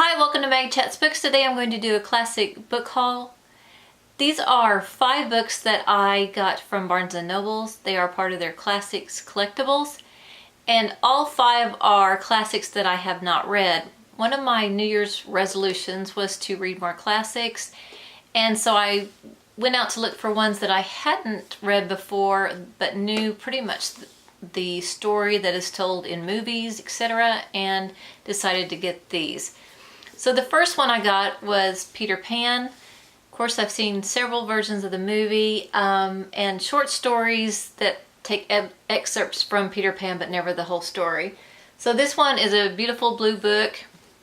Hi, welcome to Maggie Chats Books. Today I'm going to do a classic book haul. These are 5 books that I got from Barnes&Noble. They are part of their Classics collectibles. And all 5 are classics that I have not read. One of my New Year's resolutions was to read more classics. And so I went out to look for ones that I hadn't read before, but knew pretty much the story that is told in movies, etc., and decided to get these. So the first one I got was Peter Pan. Of course, I've seen several versions of the movie and short stories that take excerpts from Peter Pan, but never the whole story. So this one is a beautiful blue book.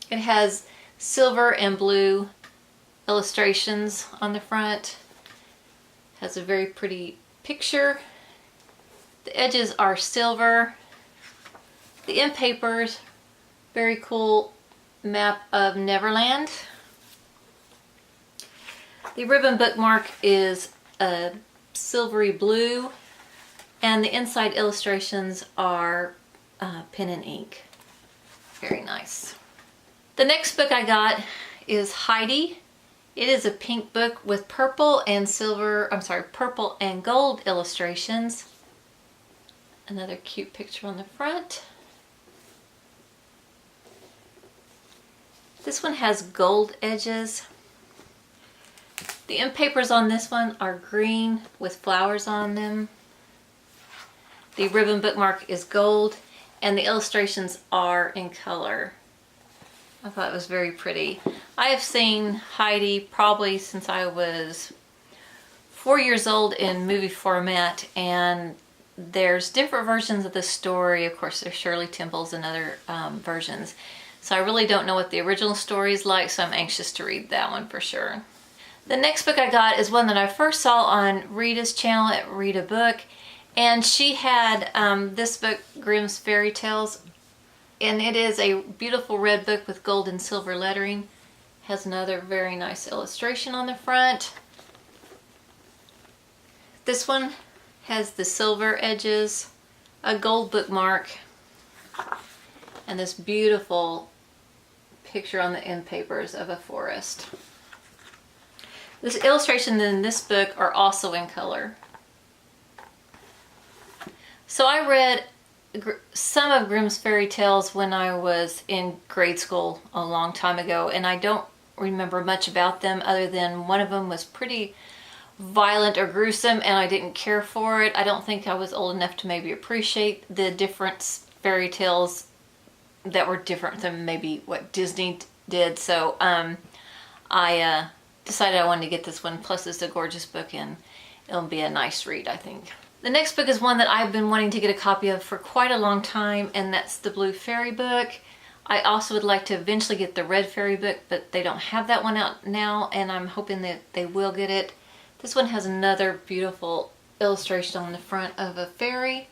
It has silver and blue illustrations on the front. Has a very pretty picture. The edges are silver. The end papers, very cool map of Neverland. The ribbon bookmark is a silvery blue, and the inside illustrations are pen and ink. Very nice. The next book I got is Heidi. It is a pink book with purple and purple and gold illustrations. Another cute picture on the front. This one has gold edges. The end papers on this one are green with flowers on them. The ribbon bookmark is gold, and the illustrations are in color. I thought it was very pretty. I have seen Heidi probably since I was 4 years old in movie format, and there's different versions of the story. Of course, there's Shirley Temple's and other versions. So I really don't know what the original story is like, so I'm anxious to read that one for sure. The next book I got is one that I first saw on Rita's channel at Read a Book. And she had this book, Grimm's Fairy Tales. And it is a beautiful red book with gold and silver lettering. Has another very nice illustration on the front. This one has the silver edges, a gold bookmark, and this beautiful picture on the end papers of a forest. This illustration in this book are also in color. So I read some of Grimm's Fairy Tales when I was in grade school a long time ago, and I don't remember much about them other than one of them was pretty violent or gruesome and I didn't care for it. I don't think I was old enough to maybe appreciate the different fairy tales that were different than maybe what Disney did. So I decided I wanted to get this one. Plus it's a gorgeous book and it'll be a nice read, I think. The next book is one that I've been wanting to get a copy of for quite a long time, and that's the Blue Fairy book. I also would like to eventually get the Red Fairy book, but they don't have that one out now, and I'm hoping that they will get it. This one has another beautiful illustration on the front of a fairy,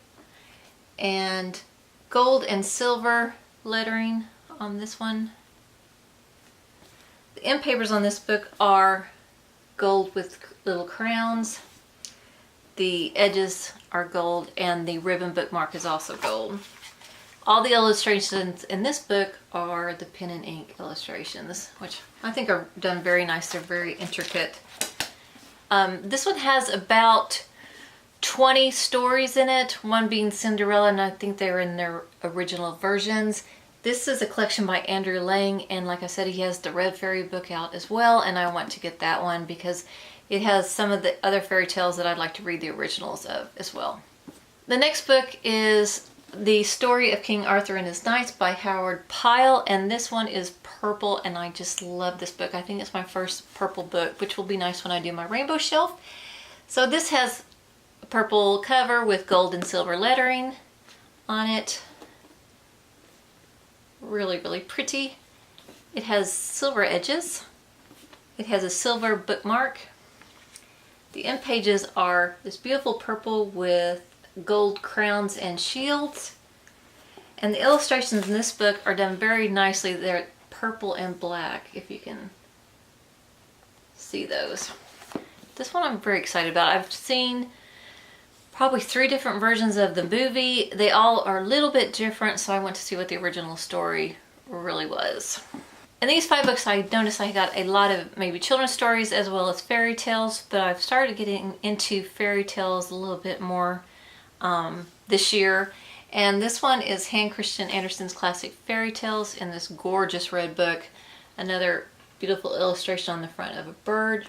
and gold and silver lettering on this one. The end papers on this book are gold with little crowns. The edges are gold, and the ribbon bookmark is also gold. All the illustrations in this book are the pen and ink illustrations, which I think are done very nice. They're very intricate. This one has about 20 stories in it, one being Cinderella, and I think they were in their original versions. This is a collection by Andrew Lang, and like I said, he has the Red Fairy book out as well, and I want to get that one because it has some of the other fairy tales that I'd like to read the originals of as well. The next book is The Story of King Arthur and His Knights by Howard Pyle, and this one is purple, and I just love this book. I think it's my first purple book, which will be nice when I do my rainbow shelf. So this has a purple cover with gold and silver lettering on it. Really, really pretty. It has silver edges. It has a silver bookmark. The end pages are this beautiful purple with gold crowns and shields. And the illustrations in this book are done very nicely. They're purple and black, if you can see those. This one I'm very excited about. I've seen probably 3 different versions of the movie. They all are a little bit different, so I want to see what the original story really was. In these 5 books, I noticed I got a lot of maybe children's stories as well as fairy tales, but I've started getting into fairy tales a little bit more this year. And this one is Han Christian Andersen's Classic Fairy Tales in this gorgeous red book. Another beautiful illustration on the front of a bird.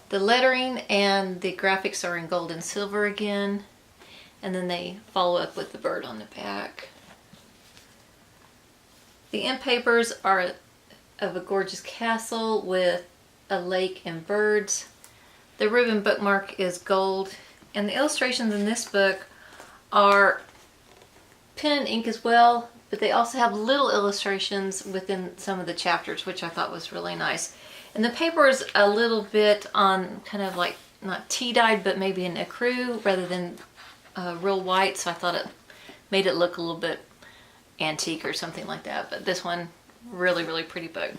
The lettering and the graphics are in gold and silver again. And then they follow up with the bird on the back. The end papers are of a gorgeous castle with a lake and birds. The ribbon bookmark is gold, and the illustrations in this book are pen and ink as well, but they also have little illustrations within some of the chapters, which I thought was really nice. And the paper is a little bit on kind of like not tea-dyed, but maybe an ecru rather than real white, so I thought it made it look a little bit antique or something like that. But this one, really pretty book.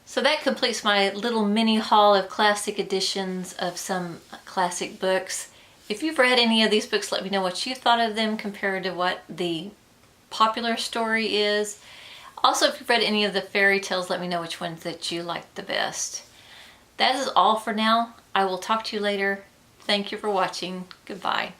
So that completes my little mini haul of classic editions of some classic books. If you've read any of these books, let me know what you thought of them compared to what the popular story is. Also, if you've read any of the fairy tales, let me know which ones that you liked the best. That is all for now. I will talk to you later. Thank you for watching. Goodbye.